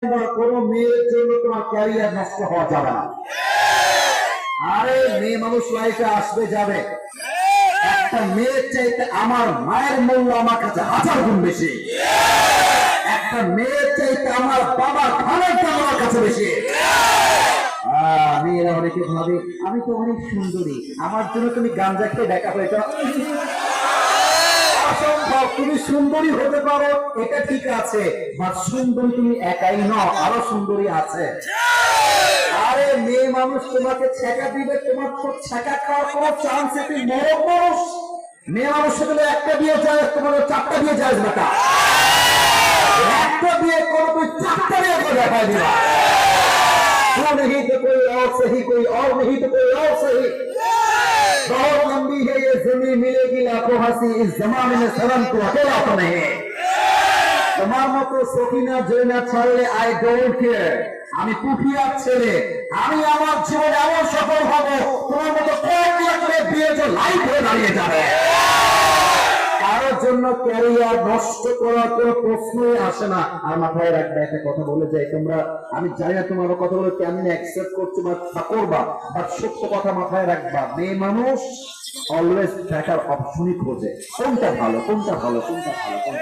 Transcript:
কোনো মেয়ের জন্য তোমার ক্যারিয়ার নষ্ট হওয়া যাবে না। আরে মেয়ে মানুষ লাইফে আসবে যাবে, একটা মেয়ের চাইতে আমার মায়ের মূল্য আমার কাছে 1000 গুণ বেশি, একটা মেয়ের চাইতে আমার বাবার খানের দাম আমার কাছে বেশি। মেয়েরা অনেকে ভাবে আমি তো অনেক সুন্দরী, আমার জন্য তুমি গাঞ্জা খেয়ে দেখা হয়ে যাও। অসম্ভব। তুমি সুন্দরী হতে পারো এটা ঠিক আছে, বাট সুন্দরী তুমি একাই নও, আরো সুন্দরী আছে। আরে মেয়ে মানুষ তোমাকে ছেঁকা দিবে, তোমার তো ছেঁকা খাওয়ার কোনো চান্স নেই। তুমি নরম মানুষ, মেয়ে মানুষ সাথে একটা বিয়ে যায়, তোমার 4টা বিয়ে যায় না, একটা বিয়ে করো তুই 4টা বিয়ে করে দেখাই দিবা। नहीं तो कोई और सही, कोई और नहीं तो कोई और सही। बहुत लंबी है ये जमीन, मिलेगी लाखों हंसी, इस जमाने में शर्म तो अकेला तो नहीं। তোমার মতো সকিনা জয়না ছাড়লে আই ডোন্ট কেয়ার, আমি পুঠিয়ার ছেলে, আমি আমার জীবনে এমন সফল হব তোমার মতো কয়েকটা করে বিয়ে যে লাইফ হয়ে দাঁড়িয়ে যাবে। কারোর জন্য ক্যারিয়ার নষ্ট করার কোনো প্রশ্নই আসে না। আর মাথায় রাখবে একটা কথা বলে যাই, তোমরা আমি জানি না তোমার কথাগুলো কেমন অ্যাকসেপ্ট করছো বা করবা, বাট সত্য কথা মাথায় রাখবা, মেয়ে মানুষ অলওয়েজ দেখার অপশনই খোঁজে, কোনটা ভালো কোনটা ভালো কোনটা ভালো কোনটা